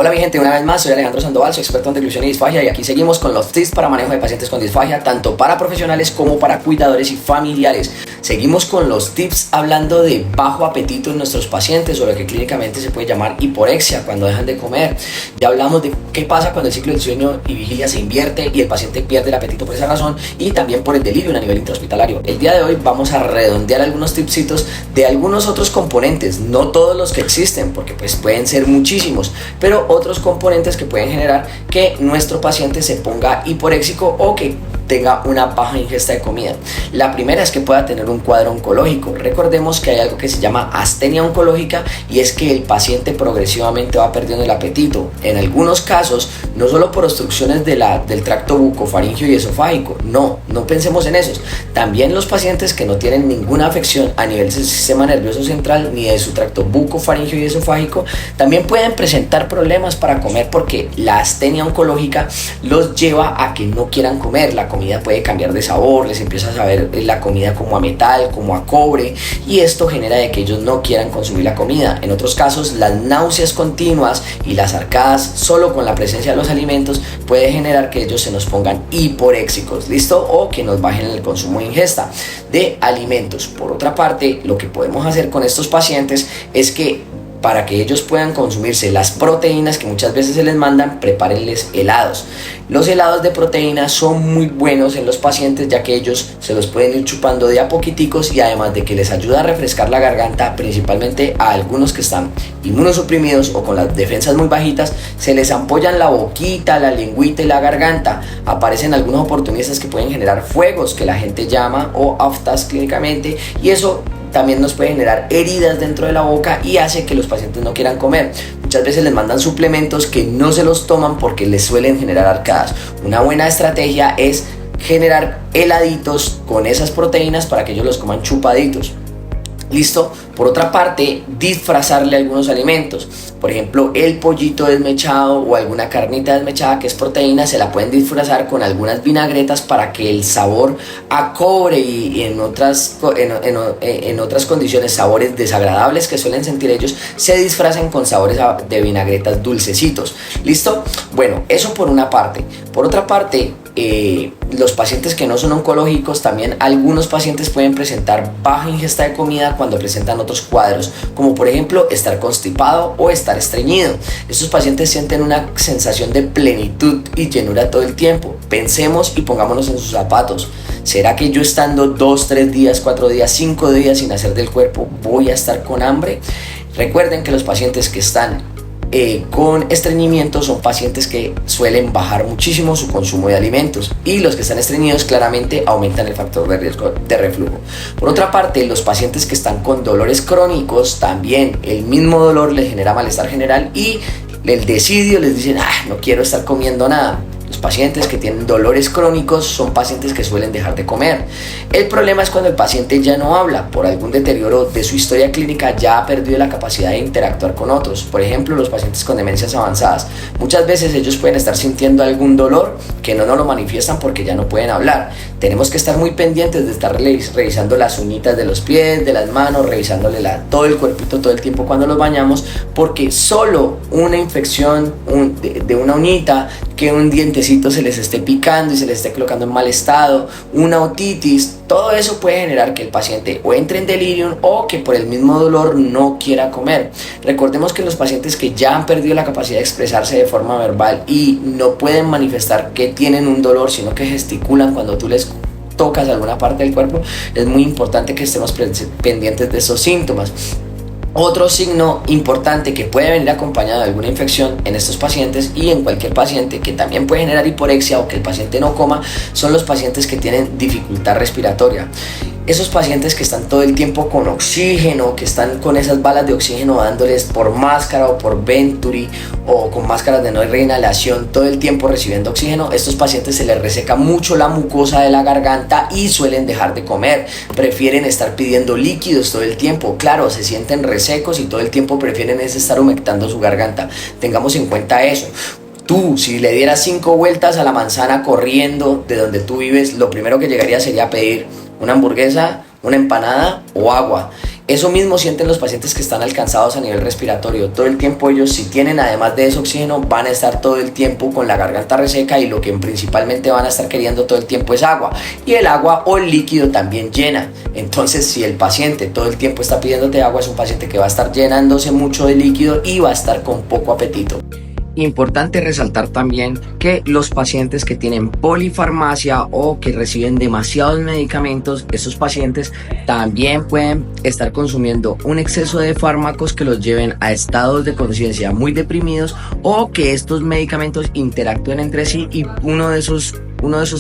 Hola mi gente, una vez más soy Alejandro Sandoval, soy experto en deglución y disfagia y aquí seguimos con los tips para manejo de pacientes con disfagia, tanto para profesionales como para cuidadores y familiares. Seguimos con los tips hablando de bajo apetito en nuestros pacientes o lo que clínicamente se puede llamar hiporexia cuando dejan de comer. Ya hablamos de qué pasa cuando el ciclo del sueño y vigilia se invierte y el paciente pierde el apetito por esa razón y también por el delirio a nivel intrahospitalario. El día de hoy vamos a redondear algunos tipsitos de algunos otros componentes, no todos los que existen porque pues pueden ser muchísimos, pero otros componentes que pueden generar que nuestro paciente se ponga hiporéxico o que tenga una baja ingesta de comida. La primera es que pueda tener un cuadro oncológico. Recordemos que hay algo que se llama astenia oncológica y es que el paciente progresivamente va perdiendo el apetito. En algunos casos, no solo por obstrucciones del tracto bucofaríngeo y esofágico, no pensemos en esos. También los pacientes que no tienen ninguna afección a nivel del sistema nervioso central ni de su tracto bucofaríngeo y esofágico, también pueden presentar problemas para comer porque la astenia oncológica los lleva a que no quieran comer. La comida puede cambiar de sabor, les empieza a saber la comida como a metal, como a cobre, y esto genera de que ellos no quieran consumir la comida. En otros casos, las náuseas continuas y las arcadas solo con la presencia de los alimentos puede generar que ellos se nos pongan hiporéxicos, ¿listo? O que nos bajen el consumo de ingesta de alimentos. Por otra parte, lo que podemos hacer con estos pacientes es que para que ellos puedan consumirse las proteínas que muchas veces se les mandan, prepárenles helados. Los helados de proteína son muy buenos en los pacientes ya que ellos se los pueden ir chupando de a poquiticos y además de que les ayuda a refrescar la garganta, principalmente a algunos que están inmunosuprimidos o con las defensas muy bajitas, se les ampollan la boquita, la lengüita y la garganta. Aparecen algunos oportunistas que pueden generar fuegos que la gente llama o aftas clínicamente y eso también nos puede generar heridas dentro de la boca y hace que los pacientes no quieran comer. Muchas veces les mandan suplementos que no se los toman porque les suelen generar arcadas. Una buena estrategia es generar heladitos con esas proteínas para que ellos los coman chupaditos. ¿Listo? Por otra parte, disfrazarle algunos alimentos. Por ejemplo, el pollito desmechado o alguna carnita desmechada que es proteína, se la pueden disfrazar con algunas vinagretas para que el sabor a cobre y en otras condiciones, sabores desagradables que suelen sentir ellos, se disfracen con sabores de vinagretas dulcecitos. ¿Listo? Bueno, eso por una parte. Por otra parte, los pacientes que no son oncológicos, también algunos pacientes pueden presentar baja ingesta de comida cuando presentan otros cuadros, como por ejemplo estar constipado o estar estreñido. Estos pacientes sienten una sensación de plenitud y llenura todo el tiempo. Pensemos y pongámonos en sus zapatos. ¿Será que yo estando 2, 3 días, 4 días, 5 días sin hacer del cuerpo voy a estar con hambre? Recuerden que los pacientes que están con estreñimiento son pacientes que suelen bajar muchísimo su consumo de alimentos y los que están estreñidos claramente aumentan el factor de riesgo de reflujo. Por otra parte, los pacientes que están con dolores crónicos, también el mismo dolor les genera malestar general y el desidio les dicen no quiero estar comiendo nada. Los pacientes que tienen dolores crónicos son pacientes que suelen dejar de comer. El problema es cuando el paciente ya no habla por algún deterioro de su historia clínica, ya ha perdido la capacidad de interactuar con otros. Por ejemplo, los pacientes con demencias avanzadas. Muchas veces ellos pueden estar sintiendo algún dolor que no nos lo manifiestan porque ya no pueden hablar. Tenemos que estar muy pendientes de estar revisando las uñitas de los pies, de las manos, revisándole todo el cuerpito todo el tiempo cuando los bañamos, porque solo una infección de una uñita, que un dientecito se les esté picando y se les esté colocando en mal estado, una otitis, todo eso puede generar que el paciente o entre en delirium o que por el mismo dolor no quiera comer. Recordemos que los pacientes que ya han perdido la capacidad de expresarse de forma verbal y no pueden manifestar que tienen un dolor, sino que gesticulan cuando tú les tocas alguna parte del cuerpo, es muy importante que estemos pendientes de esos síntomas. Otro signo importante que puede venir acompañado de alguna infección en estos pacientes y en cualquier paciente que también puede generar hiporexia o que el paciente no coma son los pacientes que tienen dificultad respiratoria. Esos pacientes que están todo el tiempo con oxígeno, que están con esas balas de oxígeno dándoles por máscara o por Venturi o con máscaras de no reinhalación todo el tiempo recibiendo oxígeno, estos pacientes se les reseca mucho la mucosa de la garganta y suelen dejar de comer, prefieren estar pidiendo líquidos todo el tiempo, claro, se sienten resecos y todo el tiempo prefieren estar humectando su garganta. Tengamos en cuenta eso. Tú, si le dieras 5 vueltas a la manzana corriendo de donde tú vives, lo primero que llegaría sería a pedir una hamburguesa, una empanada o agua. Eso mismo sienten los pacientes que están alcanzados a nivel respiratorio. Todo el tiempo ellos, si tienen además de ese oxígeno, van a estar todo el tiempo con la garganta reseca y lo que principalmente van a estar queriendo todo el tiempo es agua. Y el agua o el líquido también llena. Entonces, si el paciente todo el tiempo está pidiéndote agua, es un paciente que va a estar llenándose mucho de líquido y va a estar con poco apetito. Importante resaltar también que los pacientes que tienen polifarmacia o que reciben demasiados medicamentos, esos pacientes también pueden estar consumiendo un exceso de fármacos que los lleven a estados de conciencia muy deprimidos, o que estos medicamentos interactúen entre sí y uno de esos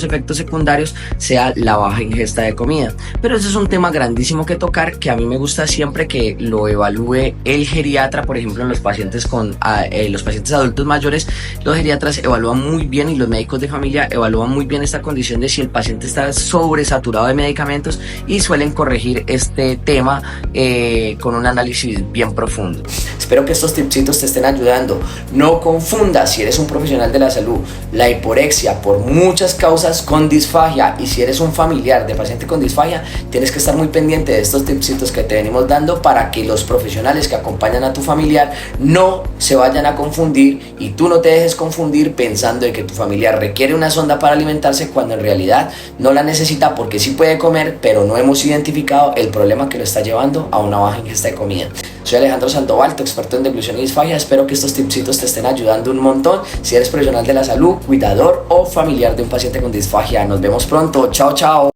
efectos secundarios sea la baja ingesta de comida. Pero ese es un tema grandísimo que tocar, que a mí me gusta siempre que lo evalúe el geriatra. Por ejemplo, en los pacientes los pacientes adultos mayores, los geriatras evalúan muy bien, y los médicos de familia evalúan muy bien esta condición de si el paciente está sobresaturado de medicamentos, y suelen corregir este tema con un análisis bien profundo. Espero que estos tipsitos te estén ayudando. No confundas, si eres un profesional de la salud, la hiporexia por muchas causas con disfagia, y si eres un familiar de paciente con disfagia, tienes que estar muy pendiente de estos tipsitos que te venimos dando para que los profesionales que acompañan a tu familiar no se vayan a confundir, y tú no te dejes confundir pensando de que tu familiar requiere una sonda para alimentarse cuando en realidad no la necesita, porque sí puede comer, pero no hemos identificado el problema que lo está llevando a una baja ingesta de comida. Soy Alejandro Sandoval, tu experto en deglución y disfagia. Espero que estos tipsitos te estén ayudando un montón. Si eres profesional de la salud, cuidador o familiar de un paciente con disfagia, nos vemos pronto. Chao, chao.